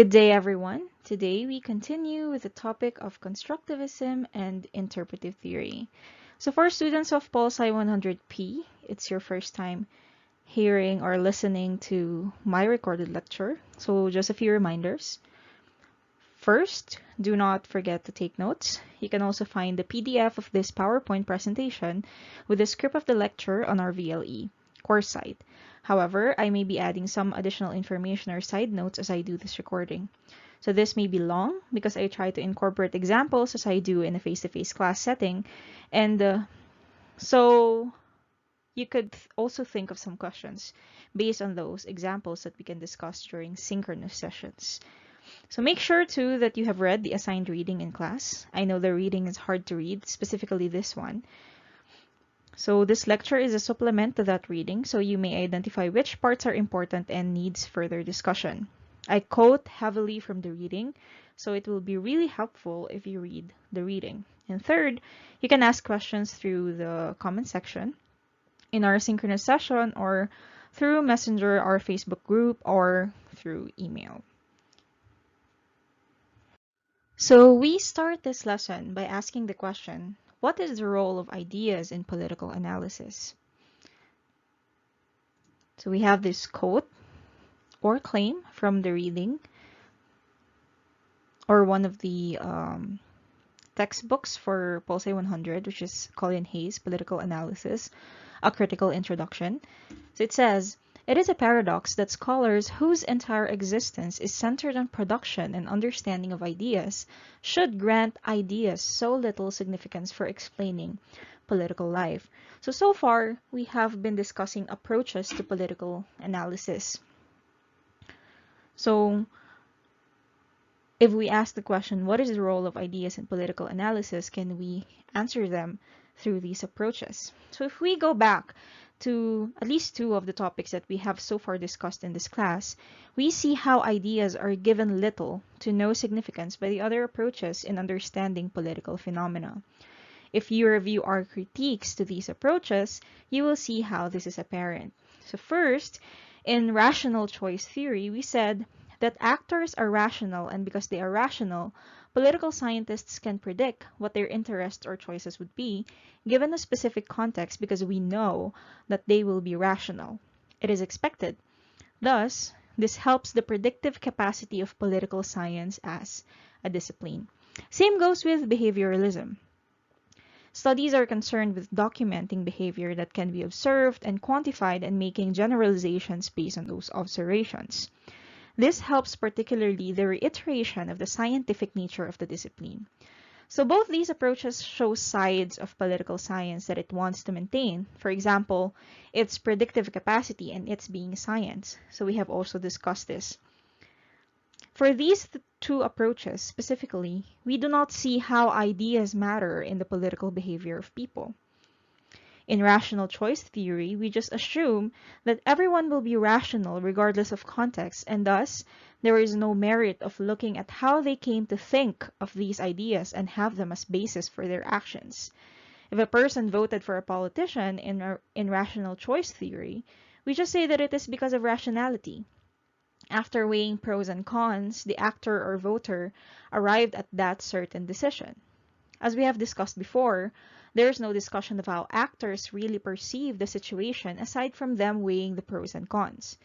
Good day, everyone. Today we continue with the topic of constructivism and interpretive theory. So for students of Pol Sci 100P, it's your first time hearing or listening to my recorded lecture. So just a few reminders. First, do not forget to take notes. You can also find the PDF of this PowerPoint presentation with the script of the lecture on our VLE course site. However, I may be adding some additional information or side notes as I do this recording. So this may be long because I try to incorporate examples as I do in a face-to-face class setting. And so you could also think of some questions based on those examples that we can discuss during synchronous sessions. So make sure too that you have read the assigned reading in class. I know the reading is hard to read, specifically this one. So this lecture is a supplement to that reading, so you may identify which parts are important and needs further discussion. I quote heavily from the reading, so it will be really helpful if you read the reading. And third, you can ask questions through the comment section in our synchronous session or through Messenger, our Facebook group, or through email. So we start this lesson by asking the question, what is the role of ideas in political analysis? So we have this quote or claim from the reading or one of the textbooks for Pol Sci 100, which is Colin Hayes' Political Analysis, A Critical Introduction. So it says, it is a paradox that scholars whose entire existence is centered on production and understanding of ideas should grant ideas so little significance for explaining political life. So far, we have been discussing approaches to political analysis. So if we ask the question, what is the role of ideas in political analysis, can we answer them through these approaches? So if we go back to at least two of the topics that we have so far discussed in this class, we see how ideas are given little to no significance by the other approaches in understanding political phenomena. If you review our critiques to these approaches, you will see how this is apparent. So first, in rational choice theory, we said that actors are rational, and because they are rational, political scientists can predict what their interests or choices would be given a specific context because we know that they will be rational. It is expected. Thus, this helps the predictive capacity of political science as a discipline. Same goes with behavioralism. Studies are concerned with documenting behavior that can be observed and quantified and making generalizations based on those observations. This helps particularly the reiteration of the scientific nature of the discipline. So both these approaches show sides of political science that it wants to maintain. For example, its predictive capacity and its being science. So we have also discussed this. For these two approaches specifically, we do not see how ideas matter in the political behavior of people. In rational choice theory, we just assume that everyone will be rational regardless of context, and thus there is no merit of looking at how they came to think of these ideas and have them as basis for their actions. If a person voted for a politician in rational choice theory, we just say that it is because of rationality. After weighing pros and cons, the actor or voter arrived at that certain decision. As we have discussed before, there is no discussion of how actors really perceive the situation aside from them weighing the pros and cons.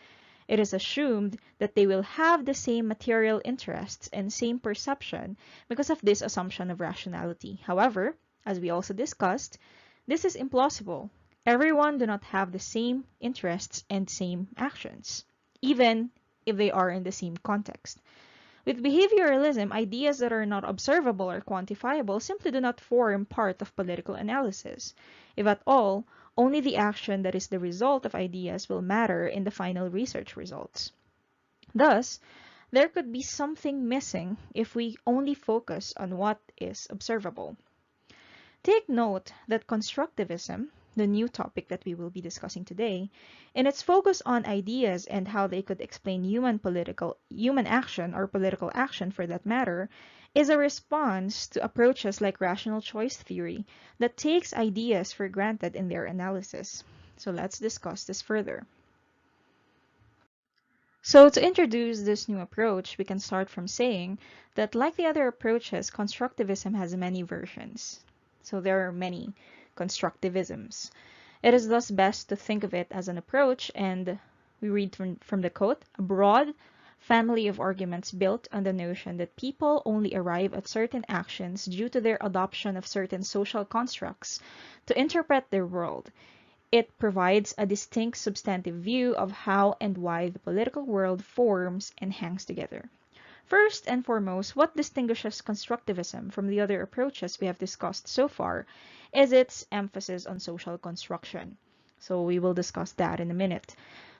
It is assumed that they will have the same material interests and same perception because of this assumption of rationality. However, as we also discussed, this is implausible. Everyone do not have the same interests and same actions, even if they are in the same context. With behavioralism, ideas that are not observable or quantifiable simply do not form part of political analysis. If at all, only the action that is the result of ideas will matter in the final research results. Thus, there could be something missing if we only focus on what is observable. Take note that constructivism, the new topic that we will be discussing today, in its focus on ideas and how they could explain human action or political action for that matter, is a response to approaches like rational choice theory that takes ideas for granted in their analysis. So let's discuss this further. So to introduce this new approach, we can start from saying that like the other approaches, constructivism has many versions. So there are many constructivisms. It is thus best to think of it as an approach, and we read from the quote, a broad family of arguments built on the notion that people only arrive at certain actions due to their adoption of certain social constructs to interpret their world. It provides a distinct substantive view of how and why the political world forms and hangs together. First and foremost, what distinguishes constructivism from the other approaches we have discussed so far is its emphasis on social construction. So we will discuss that in a minute.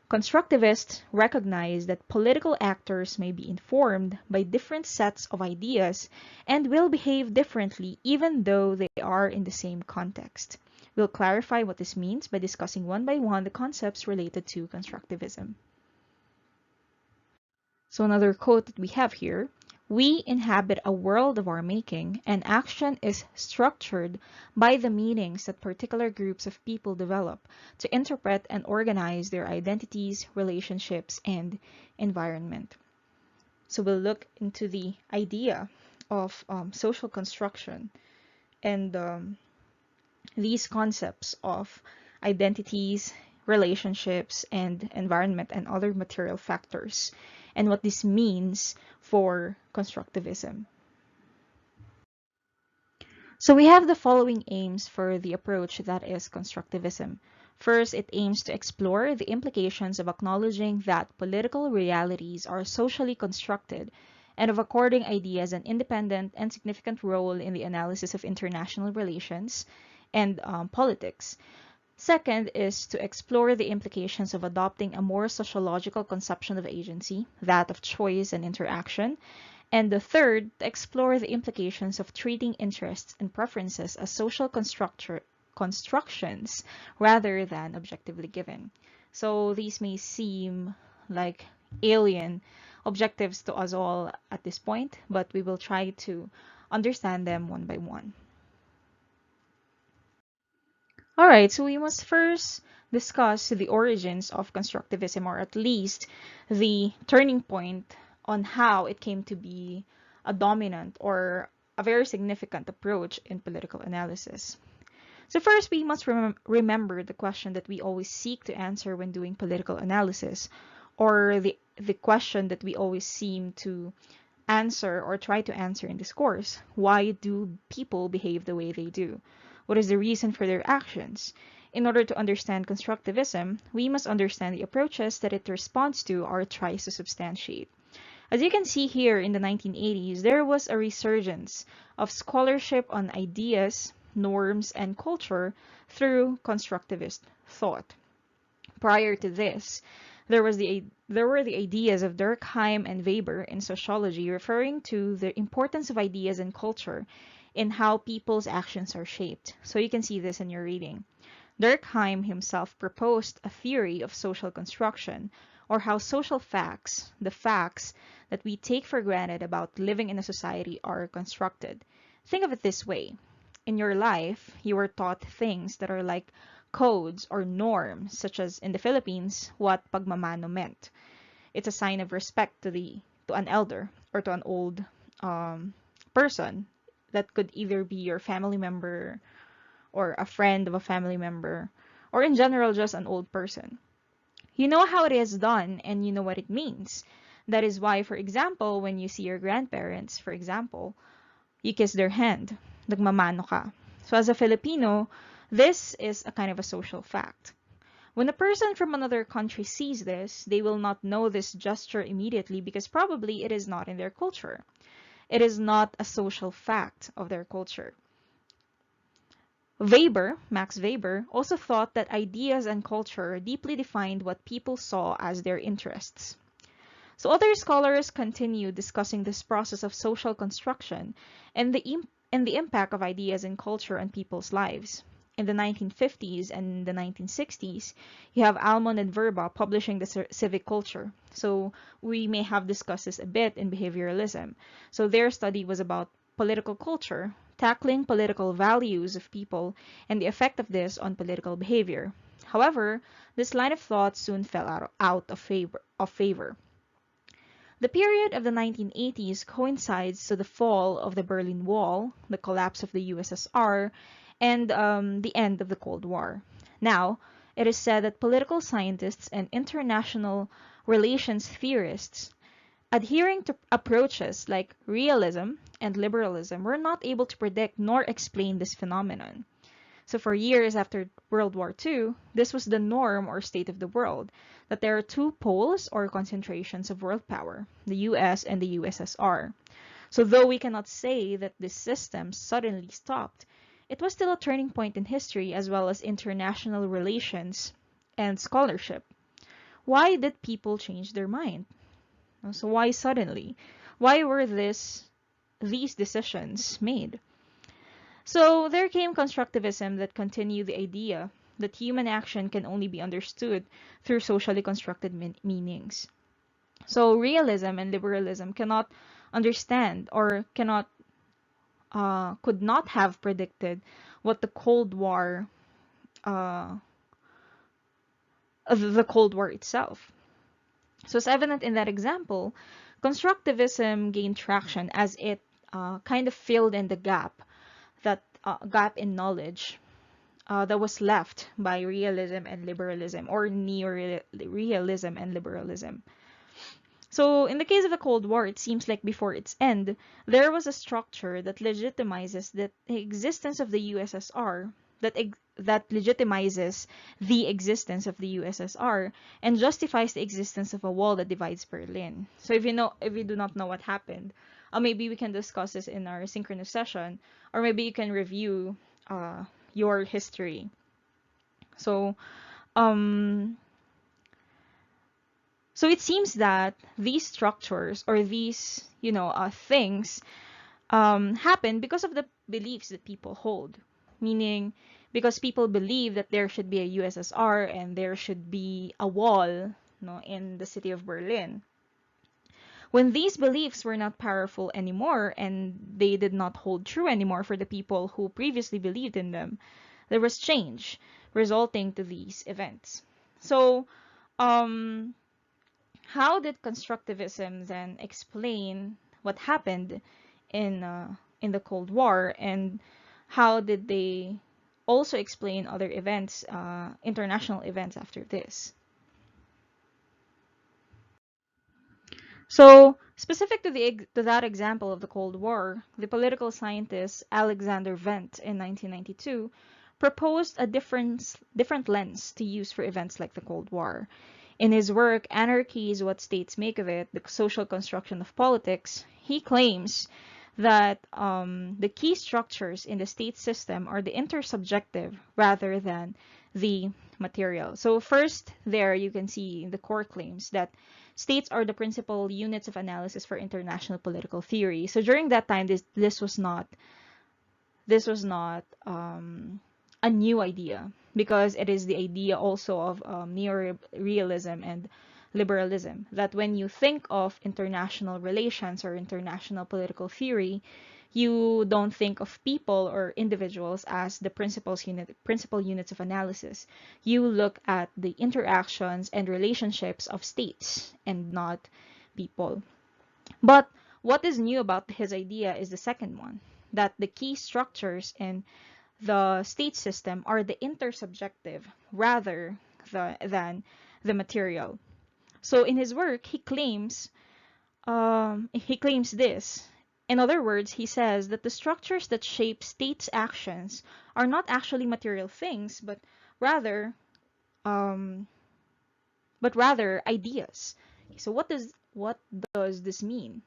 Constructivists recognize that political actors may be informed by different sets of ideas and will behave differently even though they are in the same context. We'll clarify what this means by discussing one by one the concepts related to constructivism. So another quote that we have here, we inhabit a world of our making, and action is structured by the meanings that particular groups of people develop to interpret and organize their identities, relationships, and environment. So we'll look into the idea of social construction and these concepts of identities, relationships, and environment and other material factors, and what this means for constructivism. So we have the following aims for the approach that is constructivism. First, it aims to explore the implications of acknowledging that political realities are socially constructed and of according ideas an independent and significant role in the analysis of international relations and politics. Second is to explore the implications of adopting a more sociological conception of agency, that of choice and interaction. And the third, to explore the implications of treating interests and preferences as social constructions rather than objectively given. So these may seem like alien objectives to us all at this point, but we will try to understand them one by one. All right, so we must first discuss the origins of constructivism, or at least the turning point on how it came to be a dominant or a very significant approach in political analysis. So first, we must remember the question that we always seek to answer when doing political analysis, or the question that we always seem to answer or try to answer in this course. Why do people behave the way they do? What is the reason for their actions? In order to understand constructivism, we must understand the approaches that it responds to or tries to substantiate. As you can see here in the 1980s, there was a resurgence of scholarship on ideas, norms, and culture through constructivist thought. Prior to this, there were the ideas of Durkheim and Weber in sociology referring to the importance of ideas and culture in how people's actions are shaped. So you can see this in your reading. Durkheim himself proposed a theory of social construction, or how social facts, the facts that we take for granted about living in a society, are constructed. Think of it this way. In your life, you were taught things that are like codes or norms, such as in the Philippines, what pagmamano meant. It's a sign of respect to an elder or to an old person that could either be your family member or a friend of a family member, or in general just an old person. You know how it is done and you know what it means. That is why, for example, when you see your grandparents, for example, you kiss their hand. Nagmamano ka. So as a Filipino, this is a kind of a social fact. When a person from another country sees this, they will not know this gesture immediately because probably it is not in their culture. It is not a social fact of their culture. Max Weber, also thought that ideas and culture deeply defined what people saw as their interests. So other scholars continue discussing this process of social construction and the impact of ideas and culture on people's lives. In the 1950s and the 1960s, you have Almond and Verba publishing the civic culture. So we may have discussed this a bit in behavioralism. So their study was about political culture, tackling political values of people and the effect of this on political behavior. However, this line of thought soon fell out of favor. The period of the 1980s coincides to the fall of the Berlin Wall, the collapse of the USSR, and the end of the Cold War. Now, it is said that political scientists and international relations theorists adhering to approaches like realism and liberalism were not able to predict nor explain this phenomenon. So for years after World War II, this was the norm or state of the world, that there are two poles or concentrations of world power, the US and the USSR. So though we cannot say that this system suddenly stopped, it was still a turning point in history as well as international relations and scholarship. Why did people change their mind? So why suddenly? Why were these decisions made? So there came constructivism that continued the idea that human action can only be understood through socially constructed meanings. So realism and liberalism cannot understand or could not have predicted what uh, the Cold War itself. So it's evident in that example, constructivism gained traction as it kind of filled in the gap in knowledge that was left by realism and liberalism, or neo-realism and liberalism. So in the case of the Cold War, it seems like before its end, there was a structure that legitimizes the existence of the USSR, that legitimizes the existence of the USSR and justifies the existence of a wall that divides Berlin. So if you do not know what happened, maybe we can discuss this in our synchronous session, or maybe you can review your history. So, um, so it seems that these structures or these, things happen because of the beliefs that people hold. Meaning, because people believe that there should be a USSR and there should be a wall, in the city of Berlin. When these beliefs were not powerful anymore and they did not hold true anymore for the people who previously believed in them, there was change resulting to these events. So, um, how did constructivism then explain what happened in the Cold War, and how did they also explain other events, international events after this? So, specific to that example of the Cold War, the political scientist Alexander Wendt in 1992 proposed a different lens to use for events like the Cold War. In his work, Anarchy is What States Make of It, The Social Construction of Politics, he claims that the key structures in the state system are the intersubjective rather than the material. So first, there you can see the core claims that states are the principal units of analysis for international political theory. So during that time, this was not a new idea, because it is the idea also of neo-realism and liberalism, that when you think of international relations or international political theory, you don't think of people or individuals as the principal units of analysis. You look at the interactions and relationships of states and not people. But what is new about his idea is the second one, that the key structures in the state system are the intersubjective rather than the material. So in his work, he claims this. In other words, he says that the structures that shape states' actions are not actually material things, rather, um, but rather ideas. So what does this mean?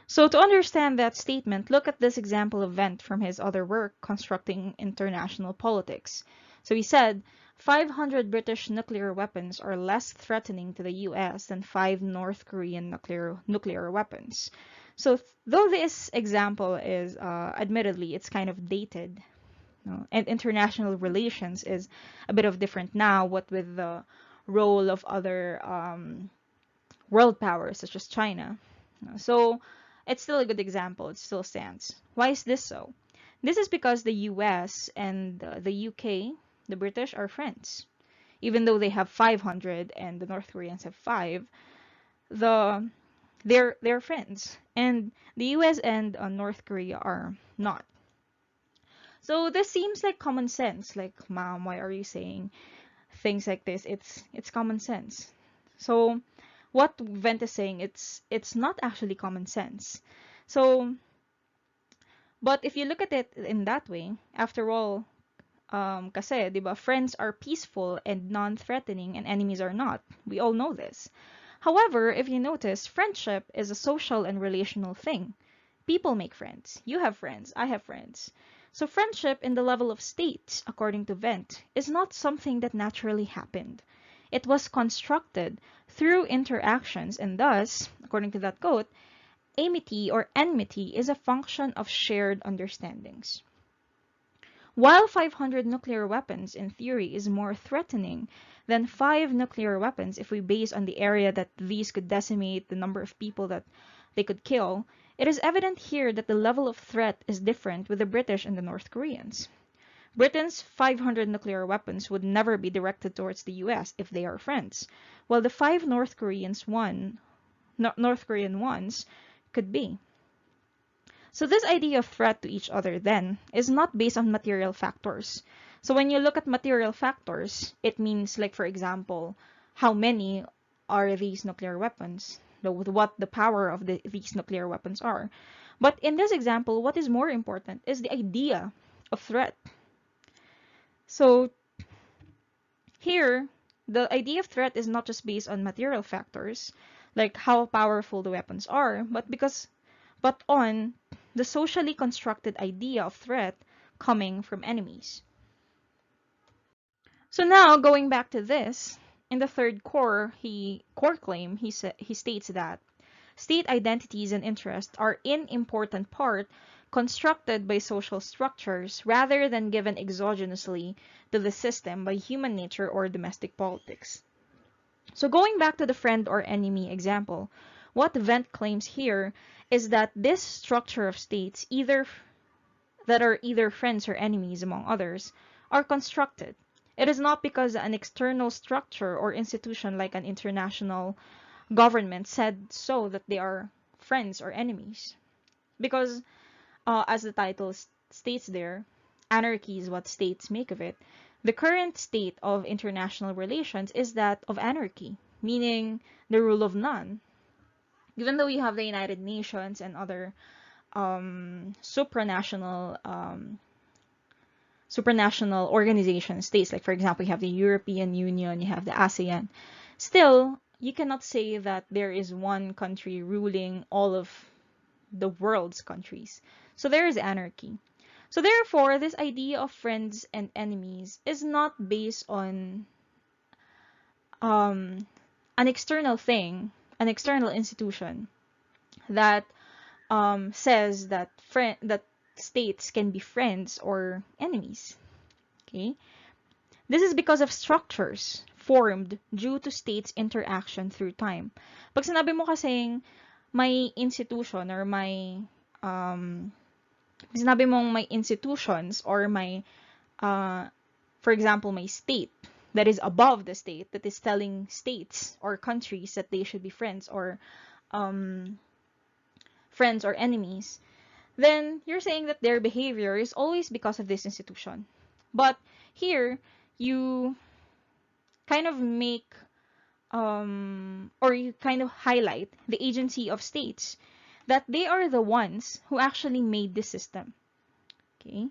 So to understand that statement, look at this example event from his other work, Constructing International Politics. So he said, 500 British nuclear weapons are less threatening to the US than 5 North Korean nuclear weapons. So though this example is, admittedly, it's kind of dated, and international relations is a bit of different now, what with the role of other world powers such as China. So it's still a good example. It still stands. Why is this so? This is because the US and the UK, the British, are friends. Even though they have 500 and the North Koreans have 5, the they're friends, and the US and North Korea are not. So this seems like common sense. Like, mom, why are you saying things like this? It's common sense. So what Wendt is saying, it's not actually common sense. So, but if you look at it in that way, after all, kasi, di ba, friends are peaceful and non-threatening and enemies are not. We all know this. However, if you notice, friendship is a social and relational thing. People make friends. You have friends. I have friends. So friendship in the level of state, according to Wendt, is not something that naturally happened. It was constructed through interactions, and thus, according to that quote, amity or enmity is a function of shared understandings. While 500 nuclear weapons in theory is more threatening than 5 nuclear weapons if we base on the area that these could decimate, the number of people that they could kill, it is evident here that the level of threat is different with the British and the North Koreans. Britain's 500 nuclear weapons would never be directed towards the US if they are friends, while the 5 North Korean ones could be. So this idea of threat to each other then is not based on material factors. So when you look at material factors, it means, like, for example, how many are these nuclear weapons, what the power of these nuclear weapons are. But in this example, what is more important is the idea of threat. So here, the idea of threat is not just based on material factors, like how powerful the weapons are, but on the socially constructed idea of threat coming from enemies. So now, going back to this, in the third core claim, he states that state identities and interests are in important part constructed by social structures rather than given exogenously to the system by human nature or domestic politics. So going back to the friend or enemy example, what Wendt claims here is that this structure of states, that are either friends or enemies among others, are constructed. It is not because an external structure or institution like an international government said so that they are friends or enemies. Because, as the title states there, anarchy is what states make of it. The current state of international relations is that of anarchy, meaning the rule of none. Even though you have the United Nations and other supranational organizations, states, like for example, you have the European Union, you have the ASEAN, still you cannot say that there is one country ruling all of the world's countries. So there is anarchy. So therefore, this idea of friends and enemies is not based on an external thing, an external institution that says that states can be friends or enemies. Okay, this is because of structures formed due to states' interaction through time. Pag sinabi mo kasing may institution or sinabi mong may institutions or may, for example, may state that is above the state that is telling states or countries that they should be friends or enemies, then you're saying that their behavior is always because of this institution. But here, you kind of make, or you kind of highlight the agency of states, that they are the ones who actually made the system. Okay.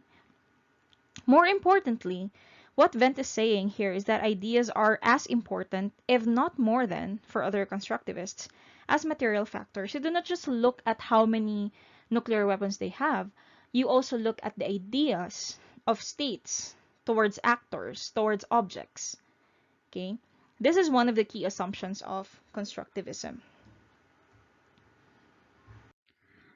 More importantly, what Wendt is saying here is that ideas are as important, if not more than, for other constructivists, as material factors. You do not just look at how many nuclear weapons they have, you also look at the ideas of states towards actors, towards objects. Okay? This is one of the key assumptions of constructivism.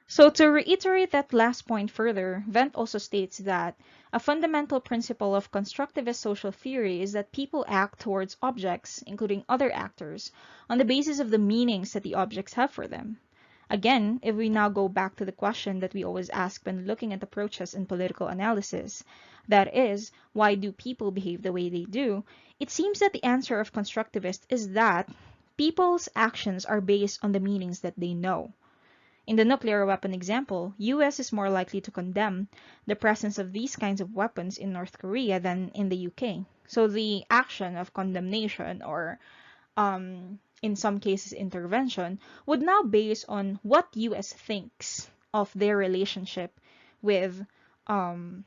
So to reiterate that last point further, Wendt also states that a fundamental principle of constructivist social theory is that people act towards objects, including other actors, on the basis of the meanings that the objects have for them. Again, if we now go back to the question that we always ask when looking at approaches in political analysis, that is, why do people behave the way they do, it seems that the answer of constructivist is that people's actions are based on the meanings that they know. In the nuclear weapon example, US is more likely to condemn the presence of these kinds of weapons in North Korea than in the UK. So the action of condemnation, or in some cases intervention, would now base on what US thinks of their relationship with um,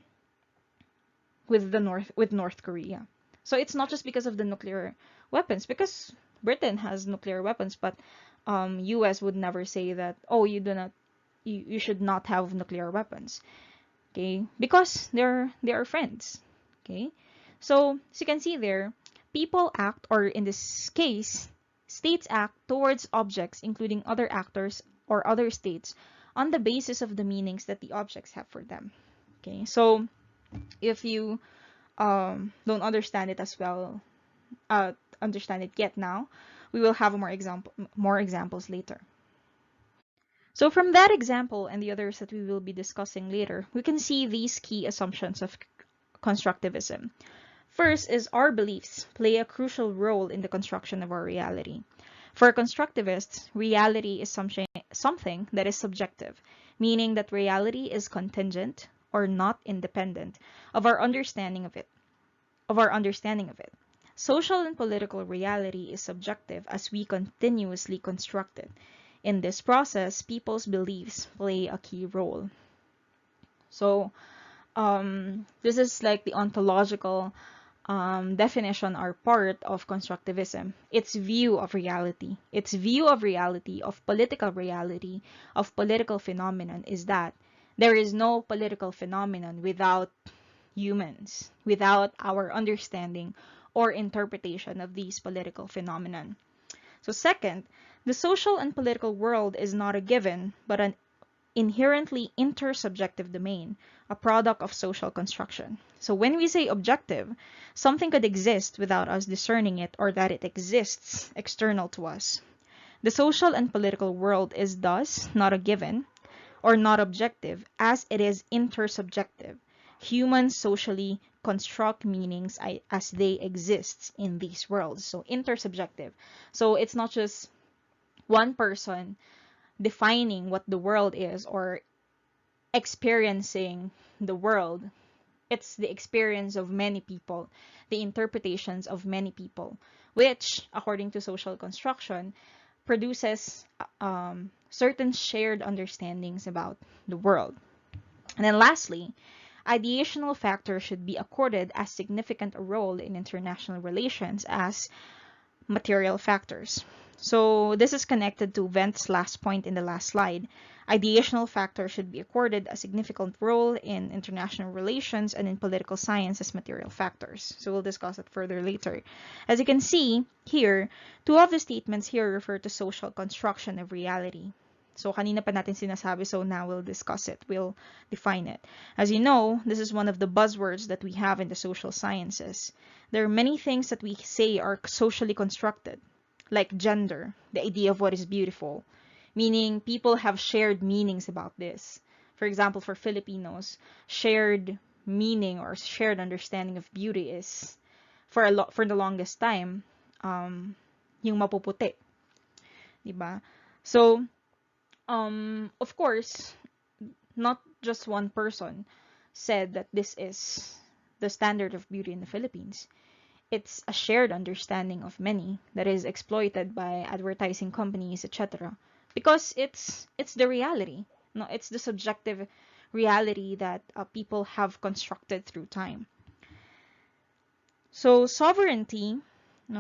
with North Korea. So it's not just because of the nuclear weapons, because Britain has nuclear weapons, but US would never say that, oh, you should not have nuclear weapons. Okay? Because they are friends. Okay? So as you can see there, people act, or in this case, states act towards objects, including other actors or other states, on the basis of the meanings that the objects have for them. Okay? So if you don't understand it as well, understand it yet now, we will have more examples later. So from that example and the others that we will be discussing later, we can see these key assumptions of constructivism. First is our beliefs play a crucial role in the construction of our reality. For constructivists, reality is something that is subjective, meaning that reality is contingent or not independent of our understanding of it. Social and political reality is subjective as we continuously construct it. In this process, people's beliefs play a key role. So, this is like the ontological definition or part of constructivism. Its view of reality, of political reality, of political phenomenon is that there is no political phenomenon without humans, without our understanding or interpretation of these political phenomenon. So second, the social and political world is not a given, but an inherently intersubjective domain, a product of social construction. So when we say objective, something could exist without us discerning it, or that it exists external to us. The social and political world is thus not a given or not objective, as it is intersubjective. Humans socially construct meanings as they exist in these worlds. So intersubjective. So it's not just one person defining what the world is or experiencing the world. It's the experience of many people, the interpretations of many people, which, according to social construction, produces certain shared understandings about the world. And then lastly, ideational factors should be accorded as significant a role in international relations as material factors. So this is connected to Wendt's last point in the last slide. Ideational factors should be accorded a significant role in international relations and in political science as material factors. So we'll discuss it further later. As you can see here, two of the statements here refer to social construction of reality. So kanina pa natin sinasabi, so now we'll discuss it. We'll define it. As you know, this is one of the buzzwords that we have in the social sciences. There are many things that we say are socially constructed, like gender, the idea of what is beautiful, meaning people have shared meanings about this. For example, for Filipinos, shared meaning or shared understanding of beauty is, for the longest time, yung mapuputi, diba? So, of course, not just one person said that this is the standard of beauty in the Philippines. It's a shared understanding of many that is exploited by advertising companies, etc. Because it's the reality. No, it's the subjective reality that people have constructed through time. So sovereignty,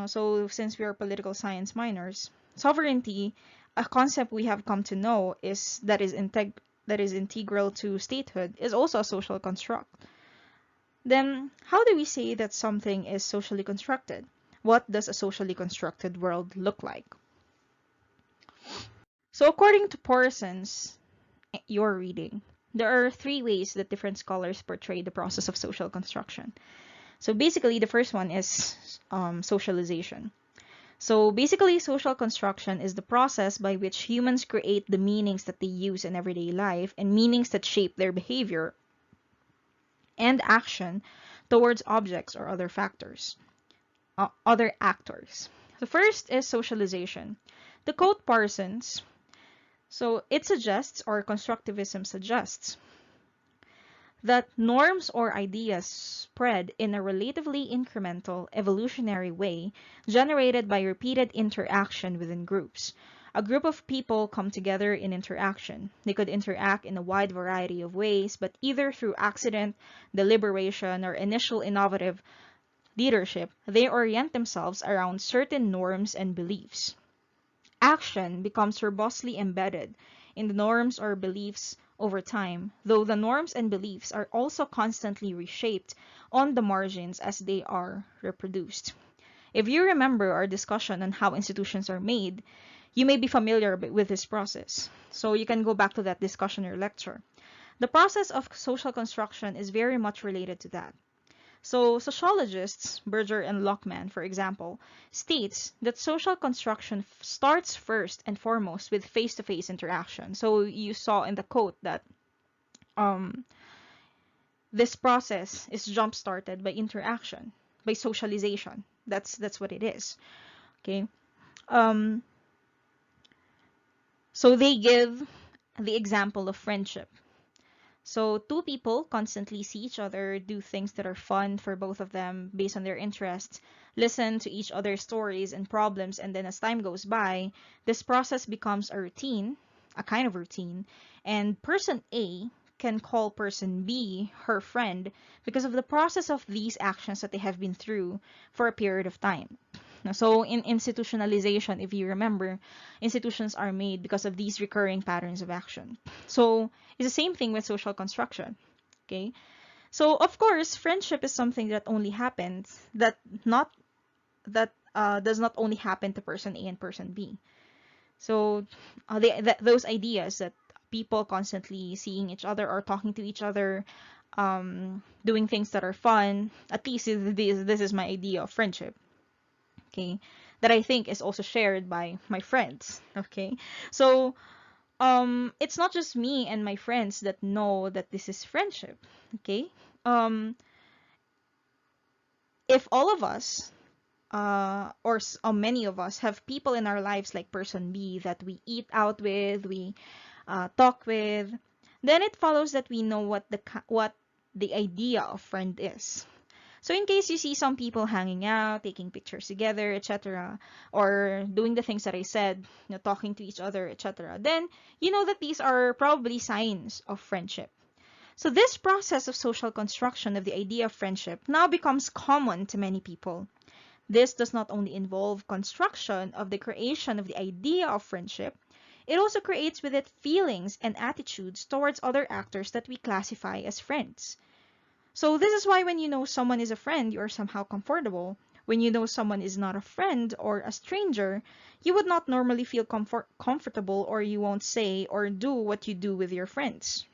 so since we are political science minors, sovereignty, a concept we have come to know is that is integral to statehood, is also a social construct. Then, how do we say that something is socially constructed? What does a socially constructed world look like? So according to Porson's, your reading, there are three ways that different scholars portray the process of social construction. So basically, the first one is socialization. So basically, social construction is the process by which humans create the meanings that they use in everyday life and meanings that shape their behavior and action towards objects or other factors, other actors. The first is socialization. To quote Parsons, so it suggests, or constructivism suggests, that norms or ideas spread in a relatively incremental, evolutionary way generated by repeated interaction within groups. A group of people come together in interaction. They could interact in a wide variety of ways, but either through accident, deliberation, or initial innovative leadership, they orient themselves around certain norms and beliefs. Action becomes robustly embedded in the norms or beliefs over time, though the norms and beliefs are also constantly reshaped on the margins as they are reproduced. If you remember our discussion on how institutions are made, you may be familiar with this process. So you can go back to that discussion or lecture. The process of social construction is very much related to that. So sociologists, Berger and Lockman, for example, states that social construction starts first and foremost with face-to-face interaction. So you saw in the quote that um, this process is jump-started by interaction, by socialization. That's what it is. Okay. Um, so they give the example of friendship. So two people constantly see each other, do things that are fun for both of them based on their interests, listen to each other's stories and problems, and then as time goes by, this process becomes a routine, a kind of routine, and person A can call person B her friend because of the process of these actions that they have been through for a period of time. So in institutionalization, if you remember, institutions are made because of these recurring patterns of action. So it's the same thing with social construction. Okay. So of course, friendship is something that only happens not that does not only happen to person A and person B. So those ideas that people constantly seeing each other or talking to each other, doing things that are fun. At least this is my idea of friendship. Okay, that I think is also shared by my friends. Okay, so it's not just me and my friends that know that this is friendship. Okay, um if all of us or many of us have people in our lives like person B that we eat out with, we talk with, then it follows that we know what the idea of friend is. So in case you see some people hanging out, taking pictures together, etc., or doing the things that I said, talking to each other, etc., then you know that these are probably signs of friendship. So this process of social construction of the idea of friendship now becomes common to many people. This does not only involve construction of the creation of the idea of friendship, it also creates with it feelings and attitudes towards other actors that we classify as friends. So this is why when you know someone is a friend, you are somehow comfortable. When you know someone is not a friend or a stranger, you would not normally feel comfortable, or you won't say or do what you do with your friends,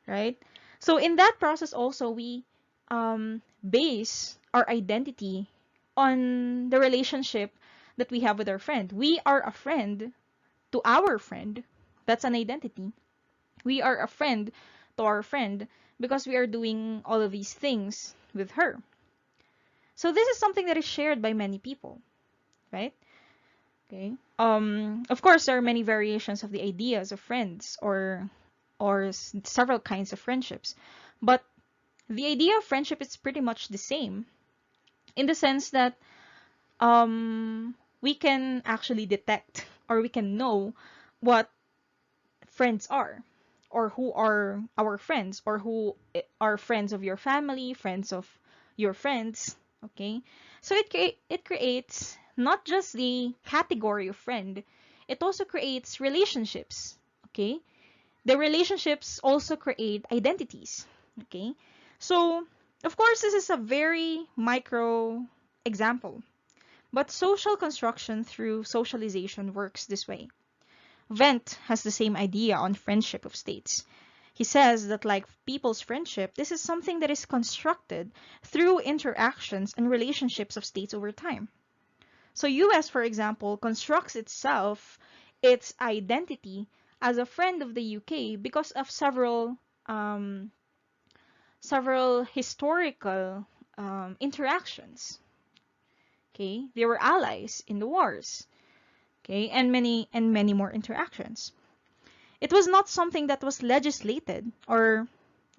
right? So in that process also, we base our identity on the relationship that we have with our friend. We are a friend to our friend. That's an identity. We are a friend to our friend because we are doing all of these things with her. So this is something that is shared by many people, right? Okay. Of course, there are many variations of the ideas of friends or several kinds of friendships, but the idea of friendship is pretty much the same in the sense that we can actually detect or we can know what friends are, or who are our friends, or who are friends of your family, friends of your friends. Okay, so it creates not just the category of friend, it also creates relationships. Okay, the relationships also create identities. Okay, so of course this is a very micro example, but social construction through socialization works this way. Wendt has the same idea on friendship of states. He says that like people's friendship, this is something that is constructed through interactions and relationships of states over time. So US, for example, constructs its identity as a friend of the UK because of um, several historical interactions. Okay, they were allies in the wars. Okay, and many more interactions. It was not something that was legislated, or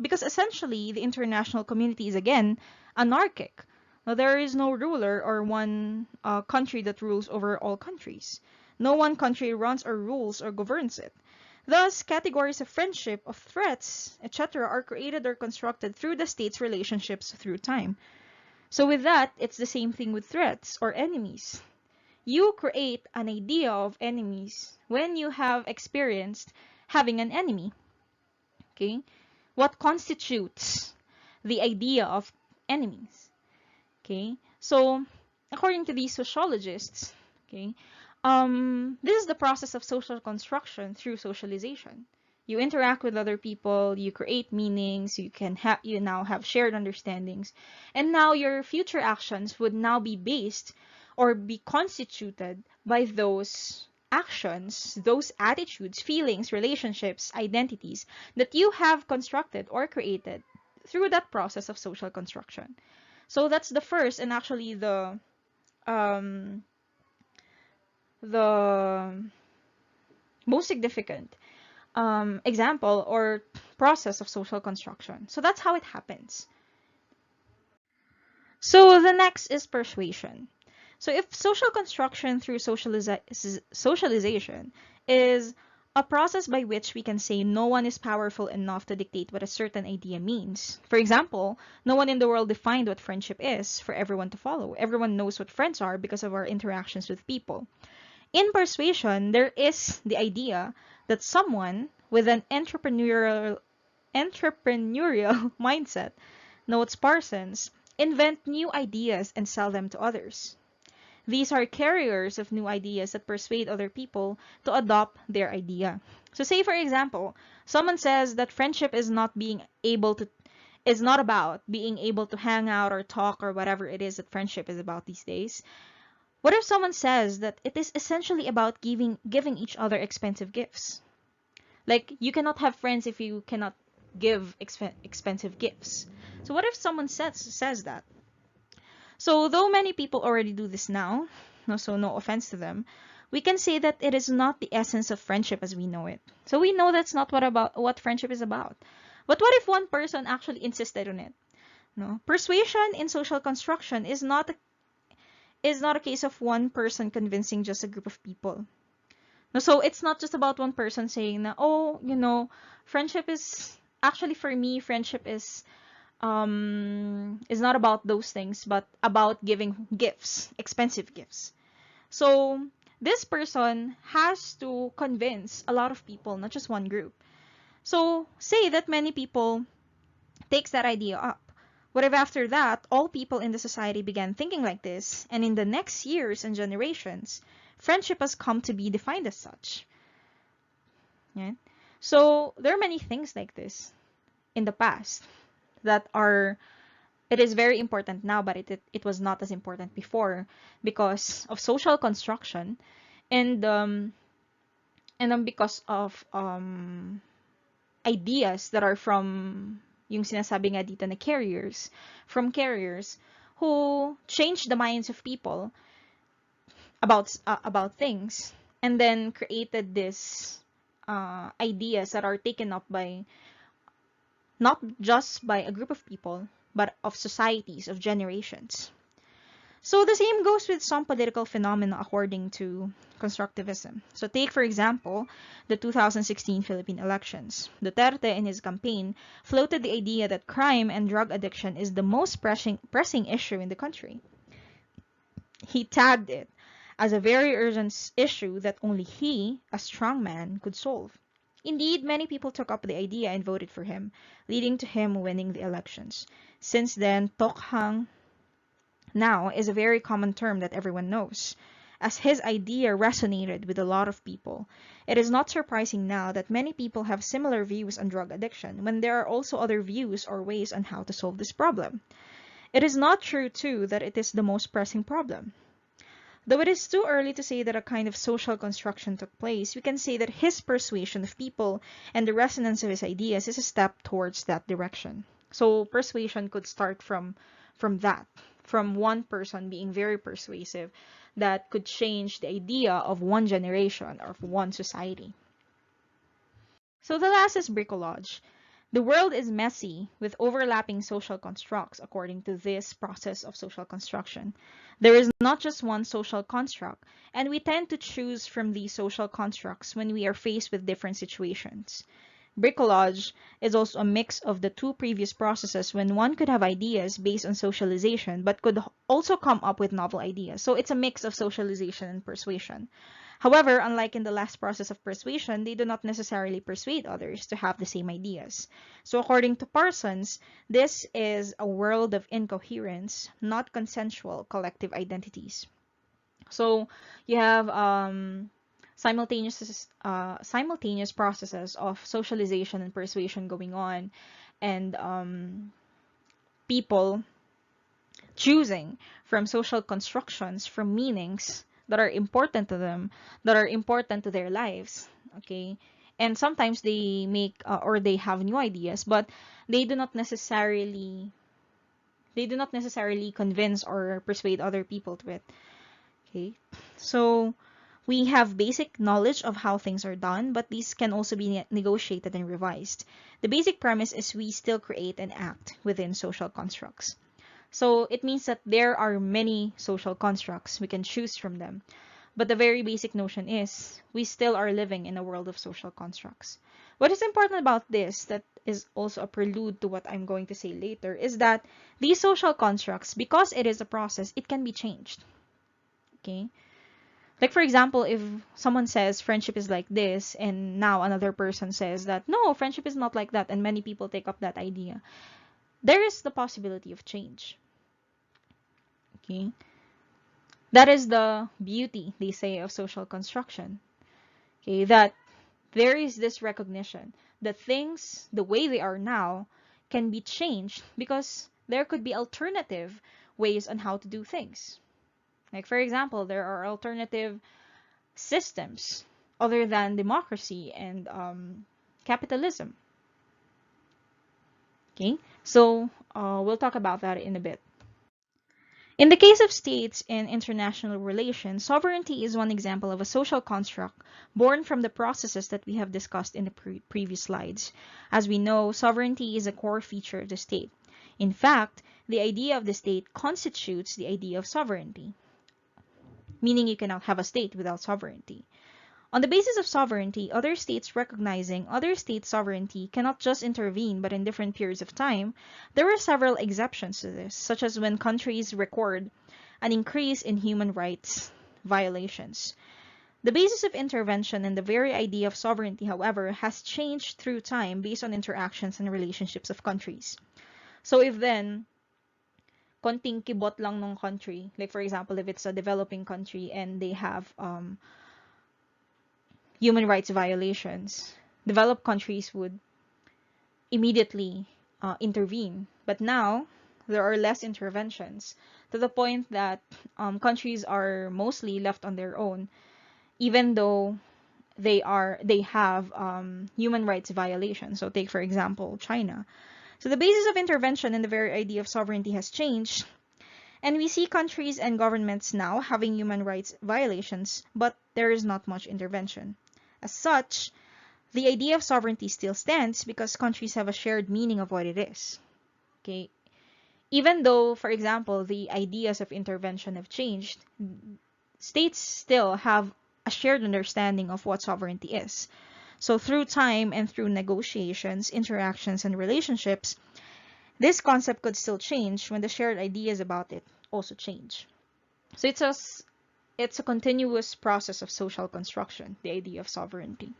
because essentially the international community is again anarchic. Now, there is no ruler or one country that rules over all countries. No one country runs or rules or governs it. Thus, categories of friendship, of threats, etc., are created or constructed through the state's relationships through time. So with that, it's the same thing with threats or enemies. You create an idea of enemies when you have experienced having an enemy. Okay? What constitutes the idea of enemies? Okay? So, according to these sociologists, okay, this is the process of social construction through socialization. You interact with other people, you create meanings, you now have shared understandings, and now your future actions would now be based or be constituted by those actions, those attitudes, feelings, relationships, identities that you have constructed or created through that process of social construction. So that's the first and actually um, the most significant example or process of social construction. So that's how it happens. So the next is persuasion. So if social construction through socialization is a process by which we can say no one is powerful enough to dictate what a certain idea means. For example, no one in the world defined what friendship is for everyone to follow. Everyone knows what friends are because of our interactions with people. In persuasion, there is the idea that someone with an entrepreneurial mindset, notes Parsons, invent new ideas and sell them to others. These are carriers of new ideas that persuade other people to adopt their idea. So say for example, someone says that friendship is not about being able to hang out or talk or whatever it is that friendship is about these days. What if someone says that it is essentially about giving each other expensive gifts? Like, you cannot have friends if you cannot give expensive gifts. So what if someone says that? So though many people already do this now, so no offense to them, we can say that it is not the essence of friendship as we know it. So we know that's not what friendship is about. But what if one person actually insisted on it? No, persuasion in social construction is not a case of one person convincing just a group of people. No, so it's not just about one person saying na, oh, friendship is actually, for me, friendship is not about those things, but about giving gifts, expensive gifts. So this person has to convince a lot of people, not just one group. So say that many people takes that idea up. What if after that, all people in the society began thinking like this, and in the next years and generations, friendship has come to be defined as such? Yeah? So there are many things like this in the past that it is very important now, but it was not as important before because of social construction and then because of ideas that are from yung sinasabi nga dito na carriers who change the minds of people about things and then created this ideas that are taken up by not just by a group of people, but of societies, of generations. So the same goes with some political phenomena according to constructivism. So take, for example, the 2016 Philippine elections. Duterte in his campaign floated the idea that crime and drug addiction is the most pressing issue in the country. He tagged it as a very urgent issue that only he, a strong man, could solve. Indeed, many people took up the idea and voted for him, leading to him winning the elections. Since then, tokhang now is a very common term that everyone knows. As his idea resonated with a lot of people, it is not surprising now that many people have similar views on drug addiction when there are also other views or ways on how to solve this problem. It is not true, too, that it is the most pressing problem. Though it is too early to say that a kind of social construction took place, we can say that his persuasion of people and the resonance of his ideas is a step towards that direction. So persuasion could start from that, from one person being very persuasive that could change the idea of one generation or of one society. So the last is bricolage. The world is messy with overlapping social constructs according to this process of social construction. There is not just one social construct, and we tend to choose from these social constructs when we are faced with different situations. Bricolage is also a mix of the two previous processes when one could have ideas based on socialization but could also come up with novel ideas. So it's a mix of socialization and persuasion. However, unlike in the last process of persuasion, they do not necessarily persuade others to have the same ideas. So according to Parsons, this is a world of incoherence, not consensual collective identities. So you have simultaneous processes of socialization and persuasion going on, and people choosing from social constructions, from meanings that are important to them, that are important to their lives. Okay, and sometimes they make or they have new ideas, but they do not necessarily convince or persuade other people to it. Okay, so we have basic knowledge of how things are done, but these can also be negotiated and revised. The basic premise is we still create and act within social constructs. So it means that there are many social constructs. We can choose from them. But the very basic notion is we still are living in a world of social constructs. What is important about this, that is also a prelude to what I'm going to say later, is that these social constructs, because it is a process, it can be changed. Okay? Like, for example, if someone says friendship is like this, and now another person says that, no, friendship is not like that, and many people take up that idea, there is the possibility of change. Okay? That is the beauty, they say, of social construction. Okay? That there is this recognition that things, the way they are now, can be changed because there could be alternative ways on how to do things. Like, for example, there are alternative systems other than democracy and capitalism. Okay, so we'll talk about that in a bit. In the case of states in international relations, sovereignty is one example of a social construct born from the processes that we have discussed in the previous slides. As we know, sovereignty is a core feature of the state. In fact, the idea of the state constitutes the idea of sovereignty, meaning you cannot have a state without sovereignty. On the basis of sovereignty, other states recognizing other states' sovereignty cannot just intervene but in different periods of time. There are several exceptions to this, such as when countries record an increase in human rights violations. The basis of intervention and the very idea of sovereignty, however, has changed through time based on interactions and relationships of countries. So if then konting kibot lang ng country, like for example, if it's a developing country and they have human rights violations, developed countries would immediately intervene. But now there are less interventions to the point that countries are mostly left on their own, even though they have human rights violations. So take for example China. So the basis of intervention and the very idea of sovereignty has changed. And we see countries and governments now having human rights violations, but there is not much intervention. As such, the idea of sovereignty still stands because countries have a shared meaning of what it is. Okay? Even though, for example, the ideas of intervention have changed, states still have a shared understanding of what sovereignty is. So through time and through negotiations, interactions, and relationships, this concept could still change when the shared ideas about it also change. So it's a continuous process of social construction, the idea of sovereignty.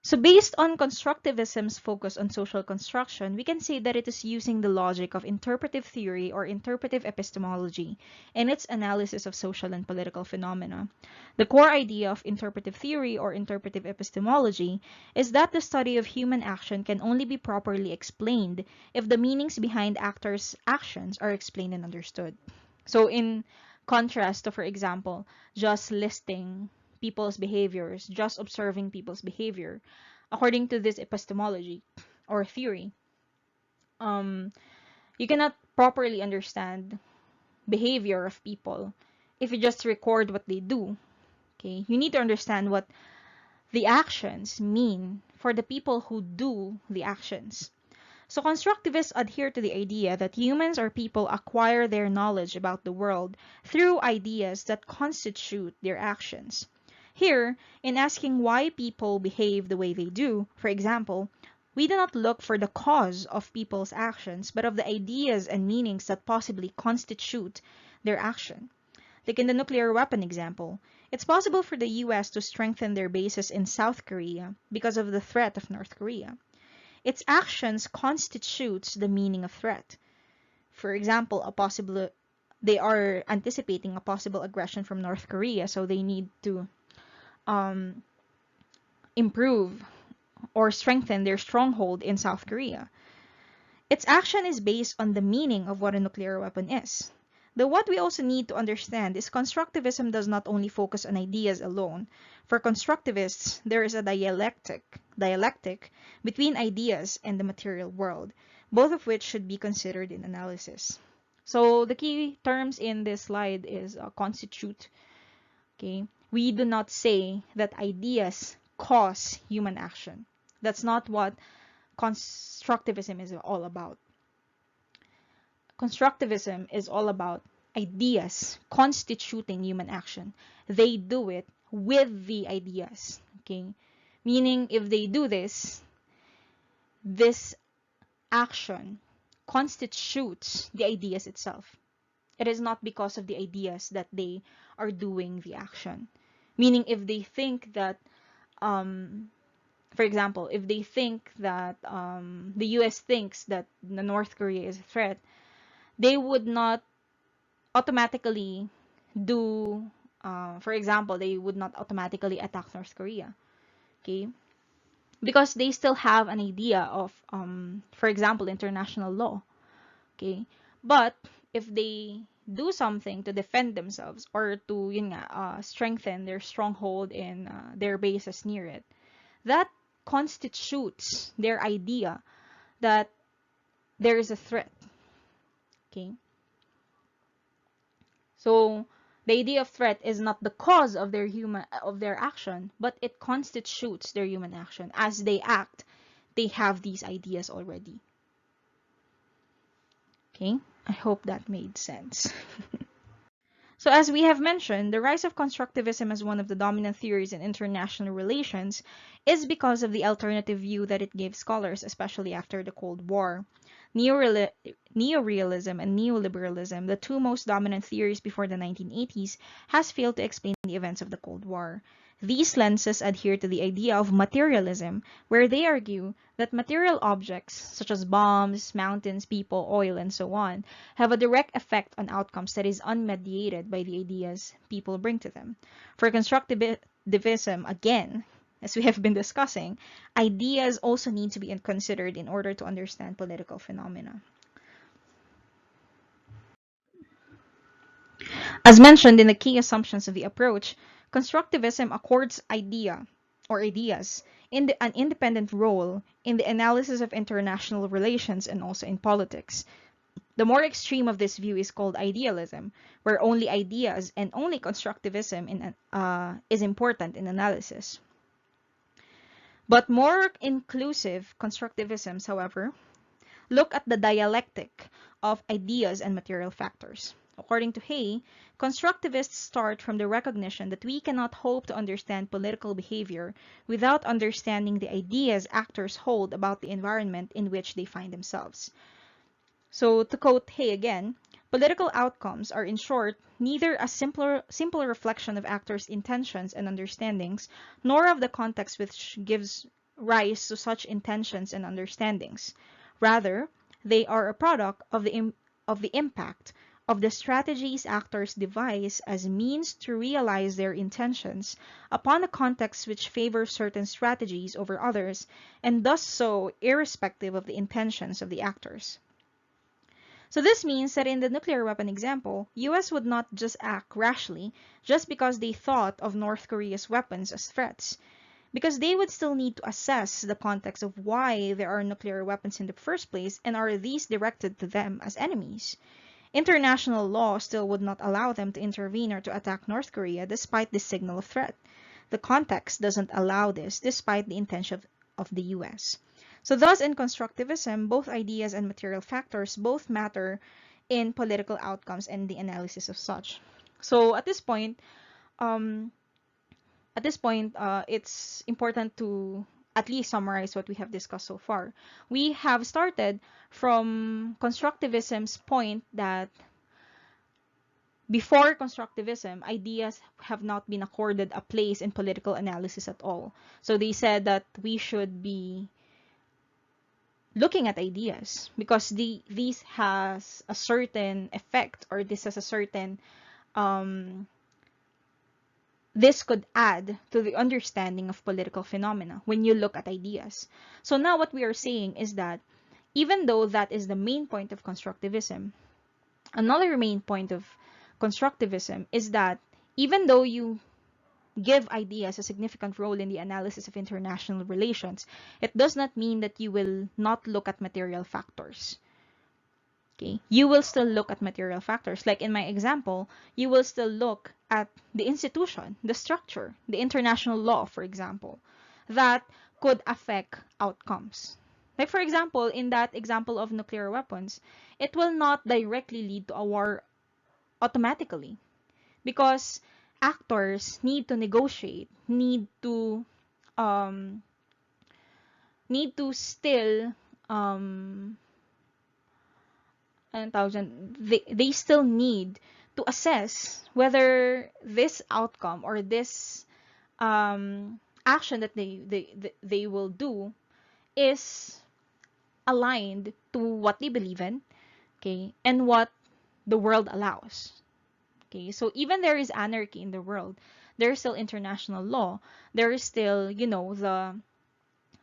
So based on constructivism's focus on social construction, we can say that it is using the logic of interpretive theory or interpretive epistemology in its analysis of social and political phenomena. The core idea of interpretive theory or interpretive epistemology is that the study of human action can only be properly explained if the meanings behind actors' actions are explained and understood. So in contrast to, for example, just listing people's behaviors, just observing people's behavior, according to this epistemology or theory, you cannot properly understand behavior of people if you just record what they do. Okay, you need to understand what the actions mean for the people who do the actions. So constructivists adhere to the idea that humans or people acquire their knowledge about the world through ideas that constitute their actions. Here, in asking why people behave the way they do, for example, we do not look for the cause of people's actions, but of the ideas and meanings that possibly constitute their action. Like in the nuclear weapon example, it's possible for the US to strengthen their bases in South Korea because of the threat of North Korea. Its actions constitutes the meaning of threat. For example, they are anticipating a possible aggression from North Korea, so they need to um, improve or strengthen their stronghold in South Korea. Its action is based on the meaning of what a nuclear weapon is. Though what we also need to understand is constructivism does not only focus on ideas alone. For constructivists, there is a dialectic between ideas and the material world, both of which should be considered in analysis. So the key terms in this slide is constitute. Okay, we do not say that ideas cause human action. That's not what constructivism is all about. Constructivism is all about ideas constituting human action. They do it with the ideas, okay? Meaning if they do this action constitutes the ideas itself. It is not because of the ideas that they are doing the action. Meaning if they think that, for example, if they think that the US thinks that the North Korea is a threat, they would not automatically do, for example, they would not automatically attack North Korea, okay? Because they still have an idea of, for example, international law, okay? But if they do something to defend themselves or to strengthen their stronghold in their bases near it, that constitutes their idea that there is a threat, okay? So the idea of threat is not the cause of their action, but it constitutes their human action. As they act, they have these ideas already. Okay, I hope that made sense. So as we have mentioned, the rise of constructivism as one of the dominant theories in international relations is because of the alternative view that it gave scholars, especially after the Cold War. Neorealism and neoliberalism, the two most dominant theories before the 1980s, has failed to explain the events of the Cold War. These lenses adhere to the idea of materialism, where they argue that material objects, such as bombs, mountains, people, oil, and so on, have a direct effect on outcomes that is unmediated by the ideas people bring to them. For constructivism, again, as we have been discussing, ideas also need to be considered in order to understand political phenomena. As mentioned in the key assumptions of the approach, constructivism accords ideas in an independent role in the analysis of international relations and also in politics. The more extreme of this view is called idealism, where only ideas and only constructivism is important in analysis. But more inclusive constructivisms, however, look at the dialectic of ideas and material factors. According to Hay, constructivists start from the recognition that we cannot hope to understand political behavior without understanding the ideas actors hold about the environment in which they find themselves. So to quote Hay again, political outcomes are in short neither a simple reflection of actors' intentions and understandings, nor of the context which gives rise to such intentions and understandings. Rather, they are a product of the impact of the strategies actors devise as means to realize their intentions upon a context which favors certain strategies over others, and does so irrespective of the intentions of the actors. So this means that in the nuclear weapon example, US would not just act rashly just because they thought of North Korea's weapons as threats. because they would still need to assess the context of why there are nuclear weapons in the first place, and are these directed to them as enemies. International law still would not allow them to intervene or to attack North Korea despite this signal of threat. The context doesn't allow this despite the intention of the US. So thus in constructivism, both ideas and material factors both matter in political outcomes and the analysis of such. So um, it's important to at least summarize what we have discussed so far. We have started from constructivism's point that before constructivism, ideas have not been accorded a place in political analysis at all. So they said that we should be looking at ideas because these has a certain effect, or this has a certain um, this could add to the understanding of political phenomena when you look at ideas. So now what we are saying is that even though that is the main point of constructivism, another main point of constructivism is that even though you give ideas a significant role in the analysis of international relations, it does not mean that you will not look at material factors. Okay, you will still look at material factors. Like in my example, you will still look at the institution, the structure, the international law, for example, that could affect outcomes. Like for example, in that example of nuclear weapons, it will not directly lead to a war automatically because actors need to negotiate, um, need to still anong tawag dyan, they still need to assess whether this outcome or this action that they will do is aligned to what they believe in, okay, and what the world allows. Okay, so even there is anarchy in the world, there is still international law. There is still, you know, the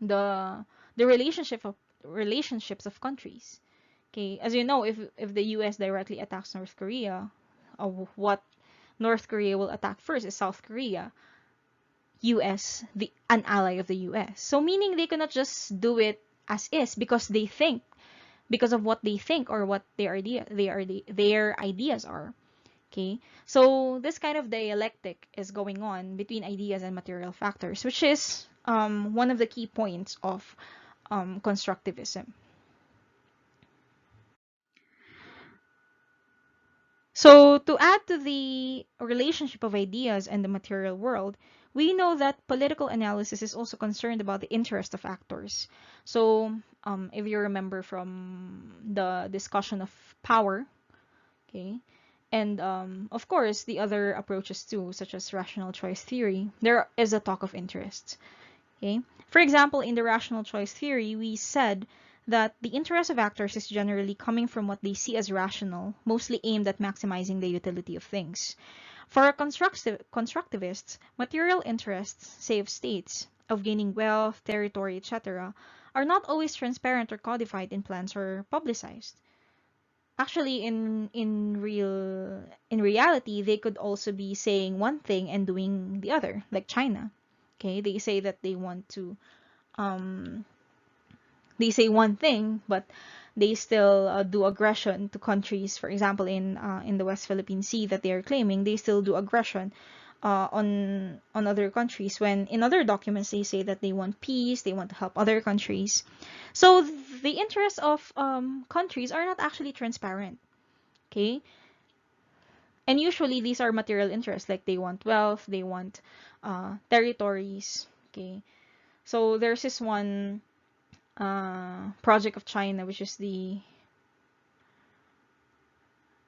the relationships of countries. Okay, as you know, if the US directly attacks North Korea, what North Korea will attack first is South Korea. US, an ally of the US. So meaning they cannot just do it as is because they think, because of what they think or what their ideas are. Okay, so this kind of dialectic is going on between ideas and material factors, which is one of the key points of constructivism. So to add to the relationship of ideas and the material world, we know that political analysis is also concerned about the interest of actors. So if you remember from the discussion of power, okay, and of course the other approaches too, such as rational choice theory, there is a talk of interest. Okay, for example, in the rational choice theory, we said that the interest of actors is generally coming from what they see as rational, mostly aimed at maximizing the utility of things. For constructivists, material interests, say of states, of gaining wealth, territory, etc., are not always transparent or codified in plans or publicized. Actually, in reality, they could also be saying one thing and doing the other, like China. Okay, they say that um, they say one thing, but they still do aggression to countries. For example, in the West Philippine Sea that they are claiming, they still do aggression on other countries. When in other documents they say that they want peace, they want to help other countries. So the interests of countries are not actually transparent. Okay, and usually these are material interests, like they want wealth, they want territories. Okay, so there's this one project of China, which is the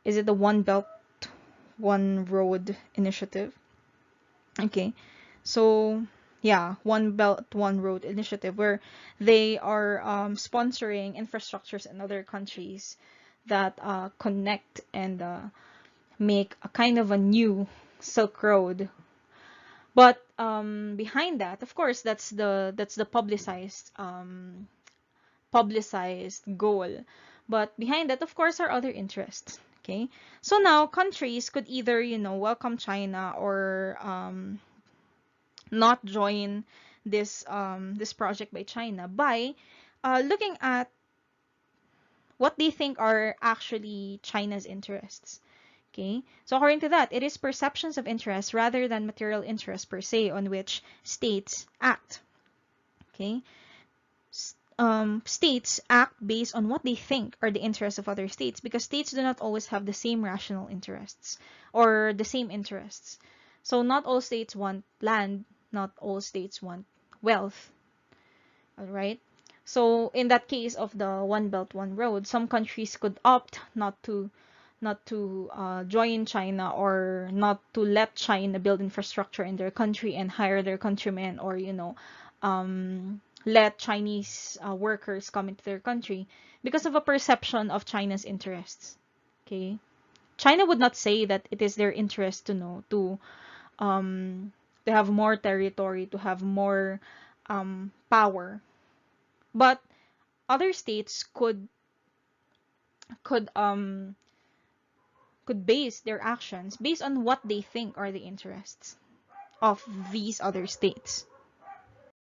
One Belt, One Road initiative. Okay, so yeah, One Belt, One Road initiative, where they are sponsoring infrastructures in other countries that connect and make a kind of a new Silk Road. But behind that, of course, that's the publicized goal. But behind that, of course, are other interests. Okay, so now countries could either, welcome China or not join this project by China by looking at what they think are actually China's interests. Okay, so according to that, it is perceptions of interest rather than material interest per se on which states act. Okay, states act based on what they think are the interests of other states because states do not always have the same rational interests or the same interests. So not all states want land, not all states want wealth. All right. So in that case of the One Belt One Road, some countries could opt not to join China or not to let China build infrastructure in their country and hire their countrymen, or let Chinese workers come into their country because of a perception of China's interests. Okay, China would not say that it is their interest um to have more territory, to have more power, but other states could um could base their actions based on what they think are the interests of these other states.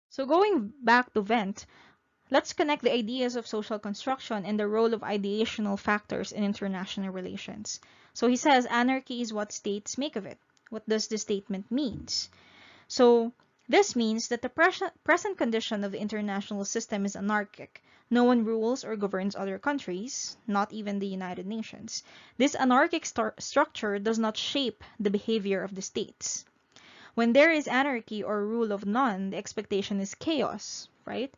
So going back to Wendt, let's connect the ideas of social construction and the role of ideational factors in international relations. So he says anarchy is what states make of it. What does the statement means? So this means that the present condition of the international system is anarchic. No one rules or governs other countries, not even the United Nations. This anarchic structure does not shape the behavior of the states. When there is anarchy or rule of none, the expectation is chaos, right?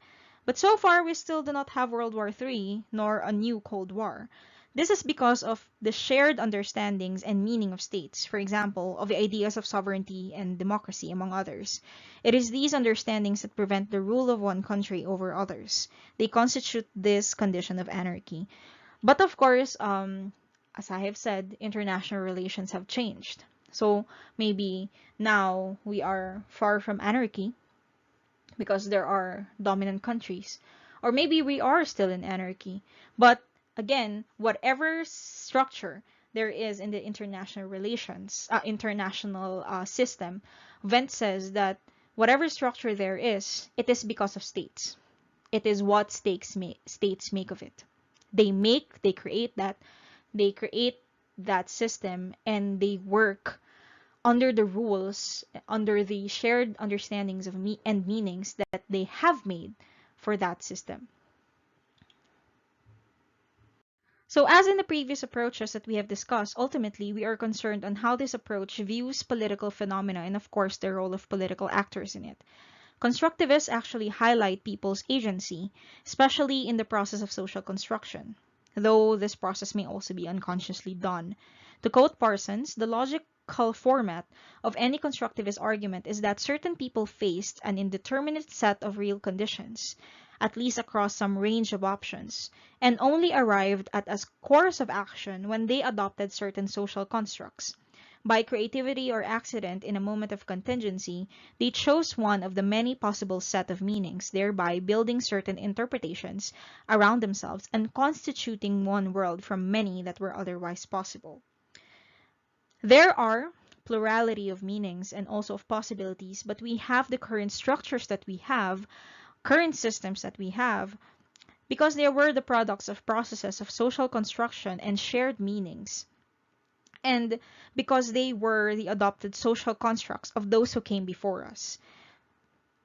But so far, we still do not have World War III nor a new Cold War. This is because of the shared understandings and meaning of states, for example, of the ideas of sovereignty and democracy, among others. It is these understandings that prevent the rule of one country over others. They constitute this condition of anarchy. But of course, as I have said, international relations have changed. So maybe now we are far from anarchy because there are dominant countries. Or maybe we are still in anarchy. But again, whatever structure there is in the international relations, international system, Wendt says that whatever structure there is, it is because of states. It is what states make of it. They create that system, and they work under the rules, under the shared understandings of and meanings that they have made for that system. So as in the previous approaches that we have discussed, ultimately we are concerned on how this approach views political phenomena and of course the role of political actors in it. Constructivists actually highlight people's agency, especially in the process of social construction, though this process may also be unconsciously done. To quote Parsons, the logical format of any constructivist argument is that certain people faced an indeterminate set of real conditions, at least across some range of options, and only arrived at a course of action when they adopted certain social constructs. By creativity or accident in a moment of contingency, they chose one of the many possible set of meanings, thereby building certain interpretations around themselves and constituting one world from many that were otherwise possible. There are plurality of meanings and also of possibilities, but we have the current structures that we have, current systems that we have, because they were the products of processes of social construction and shared meanings, and because they were the adopted social constructs of those who came before us.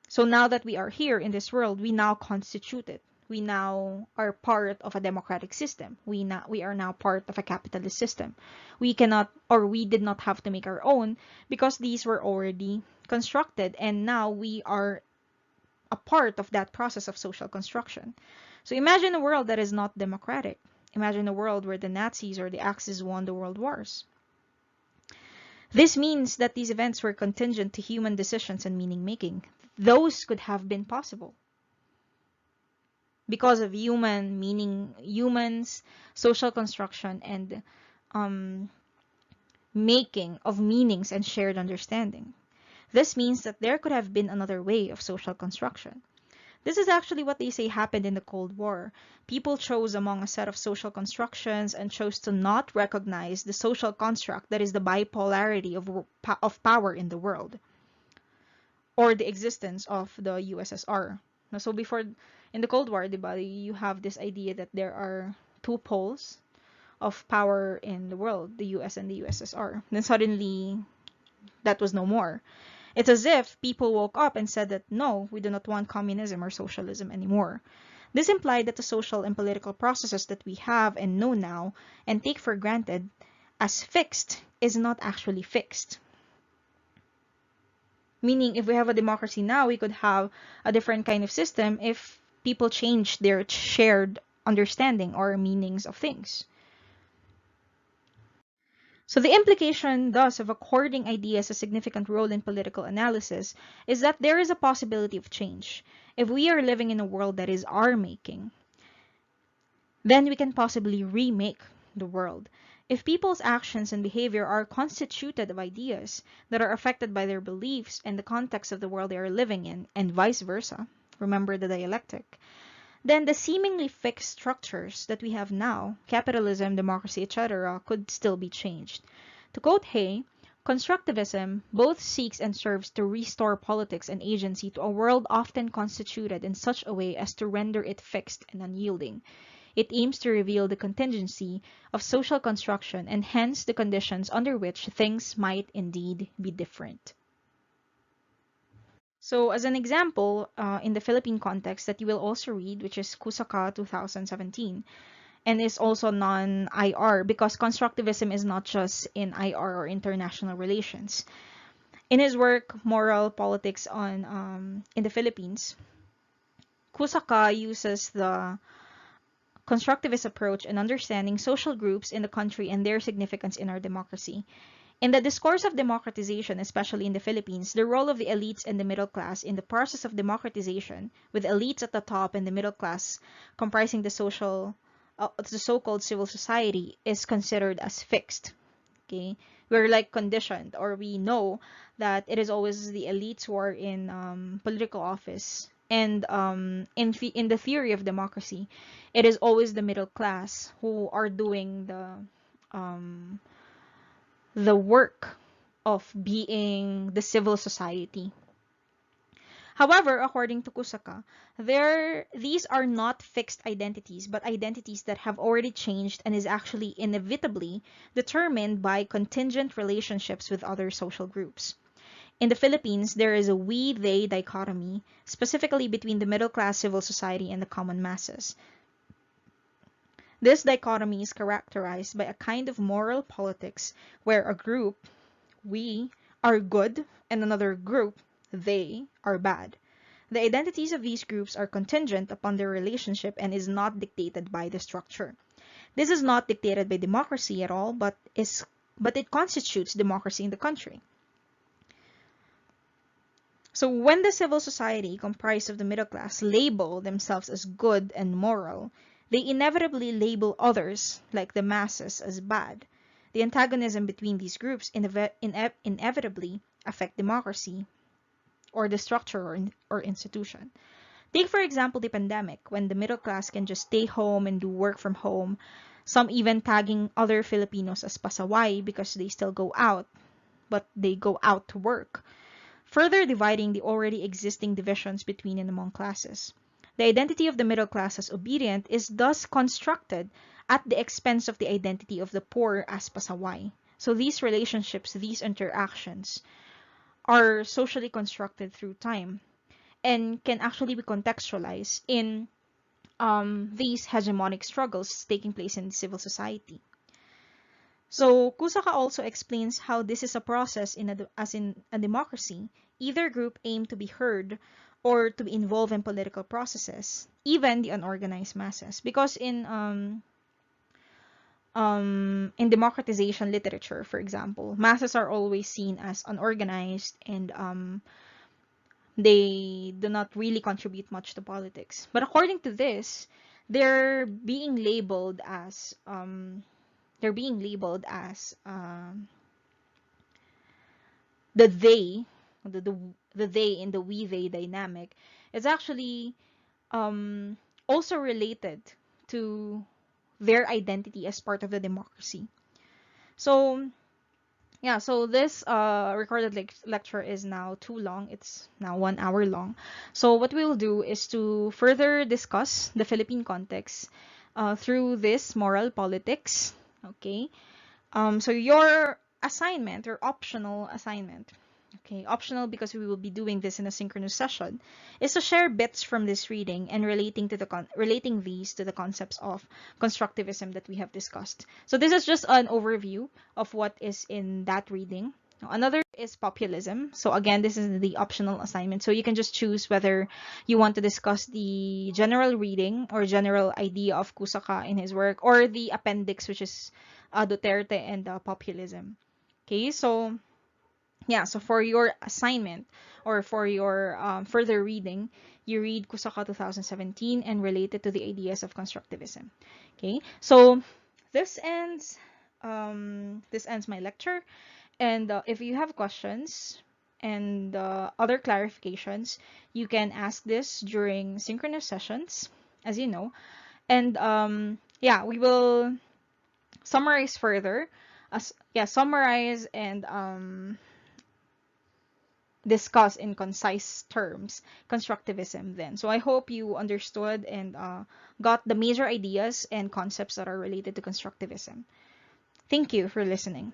So now that we are here in this world, we now constitute it. We now are part of a democratic system. We are now part of a capitalist system. We cannot, or we did not have to make our own because these were already constructed, and now we are a part of that process of social construction. So imagine a world that is not democratic. Imagine a world where the Nazis or the Axis won the world wars. This means that these events were contingent to human decisions and meaning making. Those could have been possible because of humans, social construction, and making of meanings and shared understanding. This means that there could have been another way of social construction. This is actually what they say happened in the Cold War. People chose among a set of social constructions and chose to not recognize the social construct that is the bipolarity of power in the world. or the existence of the USSR. So before, in the Cold War, diba, you have this idea that there are two poles of power in the world, the US and the USSR. Then suddenly, that was no more. It's as if people woke up and said that no, we do not want communism or socialism anymore. This implied that the social and political processes that we have and know now and take for granted as fixed is not actually fixed. Meaning, if we have a democracy now, we could have a different kind of system if people change their shared understanding or meanings of things. So the implication, thus, of according ideas a significant role in political analysis is that there is a possibility of change. If we are living in a world that is our making, then we can possibly remake the world. If people's actions and behavior are constituted of ideas that are affected by their beliefs and the context of the world they are living in, and vice versa, remember the dialectic, then the seemingly fixed structures that we have now, capitalism, democracy, etc., could still be changed. To quote Hay, Constructivism both seeks and serves to restore politics and agency to a world often constituted in such a way as to render it fixed and unyielding. It aims to reveal the contingency of social construction and hence the conditions under which things might indeed be different. So as an example, in the Philippine context that you will also read, which is Kusaka 2017, and is also non-IR because constructivism is not just in IR or international relations. In his work, Moral Politics on in the Philippines, Kusaka uses the constructivist approach in understanding social groups in the country and their significance in our democracy. In the discourse of democratization, especially in the Philippines, the role of the elites and the middle class in the process of democratization, with elites at the top and the middle class comprising the so-called civil society, is considered as fixed. Okay, we're like conditioned, or we know that it is always the elites who are in political office, and in the theory of democracy, it is always the middle class who are doing the work of being the civil society. However, according to Kusaka, these are not fixed identities, but identities that have already changed and is actually inevitably determined by contingent relationships with other social groups. In the Philippines, there is a we-they dichotomy, specifically between the middle-class civil society and the common masses. This dichotomy is characterized by a kind of moral politics where a group, we, are good and another group, they, are bad. The identities of these groups are contingent upon their relationship and is not dictated by the structure. This is not dictated by democracy at all, but it constitutes democracy in the country. So when the civil society comprised of the middle class label themselves as good and moral, they inevitably label others, like the masses, as bad. The antagonism between these groups inevitably affect democracy, or the structure or institution. Take, for example, the pandemic, when the middle class can just stay home and do work from home, some even tagging other Filipinos as pasaway because they still go out, but they go out to work, further dividing the already existing divisions between and among classes. The identity of the middle class as obedient is thus constructed at the expense of the identity of the poor as pasaway. So these relationships, these interactions, are socially constructed through time and can actually be contextualized in these hegemonic struggles taking place in civil society. So Kusaka also explains how this is a process as in a democracy. Either group aim to be heard or to be involved in political processes, even the unorganized masses. Because in democratization literature, for example, masses are always seen as unorganized and they do not really contribute much to politics. But according to this, they're being labeled as they're being labeled as the they, the they in the we they dynamic is actually also related to their identity as part of the democracy. So Yeah, so this recorded lecture is now too long. It's now 1 hour long. So what we'll do is to further discuss the Philippine context through this moral politics. Okay. So your assignment or optional assignment, okay, optional because we will be doing this in a synchronous session, is to share bits from this reading and relating these to the concepts of constructivism that we have discussed. So this is just an overview of what is in that reading. Another is populism. So again, this is the optional assignment. So you can just choose whether you want to discuss the general reading or general idea of Kusaka in his work, or the appendix, which is Duterte and populism. Okay, so yeah, so for your assignment or for your further reading, you read Kusaka 2017 and relate it to the ideas of constructivism. Okay, so this ends my lecture, and if you have questions and other clarifications, you can ask this during synchronous sessions, as you know, and yeah, we will summarize further, summarize and discuss in concise terms constructivism then. So I hope you understood and got the major ideas and concepts that are related to constructivism. Thank you for listening.